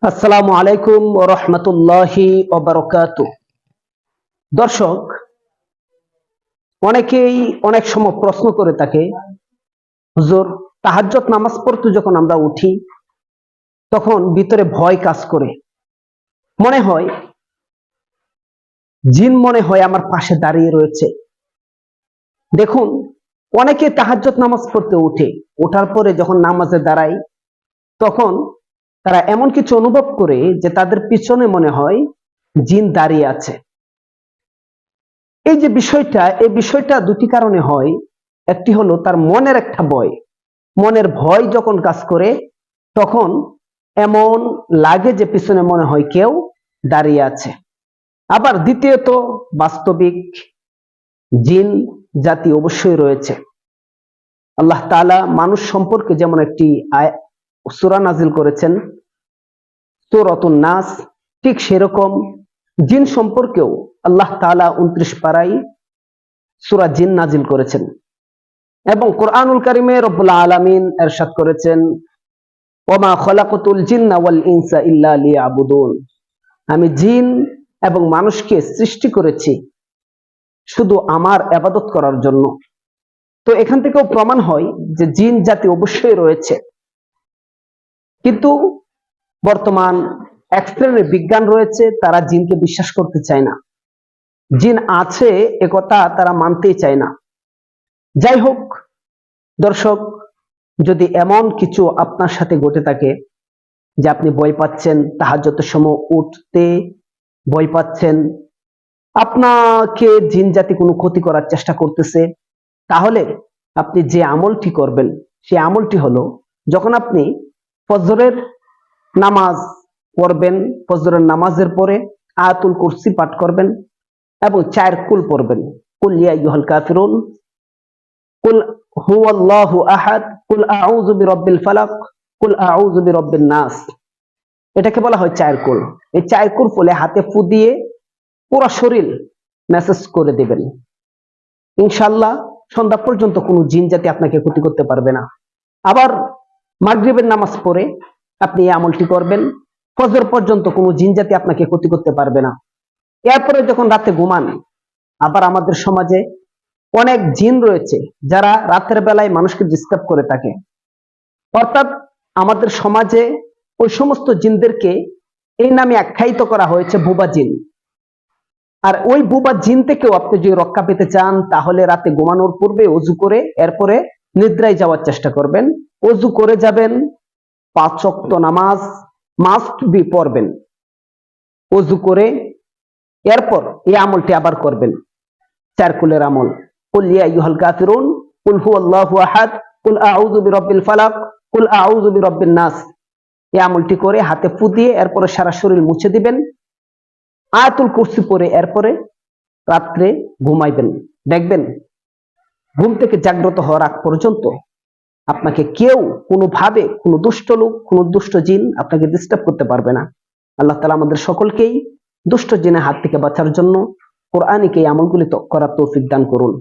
আসসালামু আলাইকুম ওয়া রাহমাতুল্লাহি ওয়া বারাকাতুহু। দর্শক, অনেকেই অনেক সময় প্রশ্ন করে থাকে, হুজুর, তাহাজ্জুদ নামাজ পড়তে যখন আমরা উঠি তখন ভিতরে ভয় কাজ করে। মনে হয় জিন মনে হয় আমার পাশে দাঁড়িয়ে রয়েছে। দেখুন, অনেকে তাহাজ্জুদ নামাজ পড়তে উঠে, ওঠার পরে যখন নামাজে দাঁড়ায় তখন তারা এমন কিছু অনুভব করে যে তাদের পিছনে মনে হয় জিন দাঁড়িয়ে আছে। এই বিষয়টা দুটি কারণে হয়। একটি হলো তার মনের একটা ভয়। মনের ভয় যখন কাজ করে তখন এমন লাগে যে পিছনে মনে হয় কেউ দাঁড়িয়ে আছে। আবার দ্বিতীয়ত, বাস্তবিক জিন জাতি অবশ্যই রয়েছে। আল্লাহ তাআলা মানুষ সম্পর্কে যেমন একটি সূরা নাজিল করেছেন, সূরাতুন নাস, ঠিক সেরকম জিন সম্পর্কেও আল্লাহ তাআলা 29 পারায় সূরা জিন নাজিল করেছেন। এবং কোরআনুল কারিমে রব্বুল আলামিন ইরশাদ করেছেন, ওয়ামা খলাকতুল জিন্না ওয়াল ইনসা ইল্লা লিয়াবুদুন। আমি জিন এবং মানুষকে সৃষ্টি করেছি শুধু আমার ইবাদত করার জন্য। তো এখান থেকেও প্রমাণ হয় যে জিন জাতি অবশ্যই রয়েছে। কিন্তু বর্তমান এক শ্রেণীর বিজ্ঞান রয়েছে, তারা জিনকে বিশ্বাস করতে চায় না। জিন আছে একথা তারা মানতেই চায় না। যাই হোক দর্শক, যদি এমন কিছু আপনার সাথে ঘটে থাকে যে আপনি ভয় পাচ্ছেন, তাহাজ্জুদের সময় উঠতে ভয় পাচ্ছেন, আপনাকে জিন জাতি কোনো ক্ষতি করার চেষ্টা করতেছে, তাহলে আপনি যে আমলটি করবেন সেই আমলটি হলো, যখন আপনি ফজরের নামাজ পড়বেন, ফজরের নামাজের পরে আয়াতুল কুরসি পাঠ করবেন এবং 4 কুল পড়বেন। কুল ইয়া আইয়ুহাল কাফিরুন, কুল হুয়াল্লাহু আহাদ, কুল আউযু বিরাব্বিল ফালাক, কুল আউযু বিরাব্বিন নাস। এটাকে বলা হয় 4 কুল। এই 4 কুল পড়লে হাতে ফু দিয়ে পুরো শরীর মেসেজ করে দিবেন। ইনশাআল্লাহ সন্ধ্যা পর্যন্ত কোনো জিন জাতি আপনাকে ক্ষতি করতে পারবে না। আবার মাগরিবের নামাজ পড়ে আপনি এই আমলটি করবেন, ফজর পর্যন্ত কোনো জিন জাতি আপনাকে ক্ষতি করতে পারবে না। এরপরে যখন রাতে ঘুমান, আবার আমাদের সমাজে অনেক জিন রয়েছে যারা রাতের বেলায় মানুষকে ডিস্টার্ব করে থাকে। অর্থাৎ আমাদের সমাজে ওই সমস্ত জিনদেরকে এই নামে আখ্যায়িত করা হয়েছে বুবা জিন। আর ওই বুবা জিন থেকেও আপনি যদি রক্ষা পেতে চান, তাহলে রাতে ঘুমানোর পূর্বে ওযু করে এরপরে নিদ্রায় যাওয়ার চেষ্টা করবেন। ওযু করে যাবেন, 5 ওয়াক্ত নামাজ মাস্ট বি পড়বেন। ওযু করে এরপর এই আমলটি আবার করবেন, 4 কুলের আমল। কুল ইয়া আইয়ুহাল কাফিরুন, কুল হুয়াল্লাহু আহাদ, কুল আউযু বিরাব্বিল ফালাক, কুল আউযু বিরাব্বিন নাস। এই আমলটি করে হাতে ফু দিয়ে এরপরে সারা শরীর মুছে দিবেন, আয়াতুল কুরসি পড়ে এরপরে রাত্রে ঘুমাইবেন। দেখবেন ঘুম থেকে জাগ্রত হওয়ার আগ পর্যন্ত আপনাকে কেউ কোনোভাবে, কোনো দুষ্ট লোক, কোনো দুষ্ট জিন আপনাকে ডিস্টার্ব করতে পারবে না। আল্লাহ তাআলা আমাদের সকলকেই দুষ্ট জিনের হাত থেকে বাঁচার জন্য কোরআনিক এই আমলগুলি করার তৌফিক দান করুন।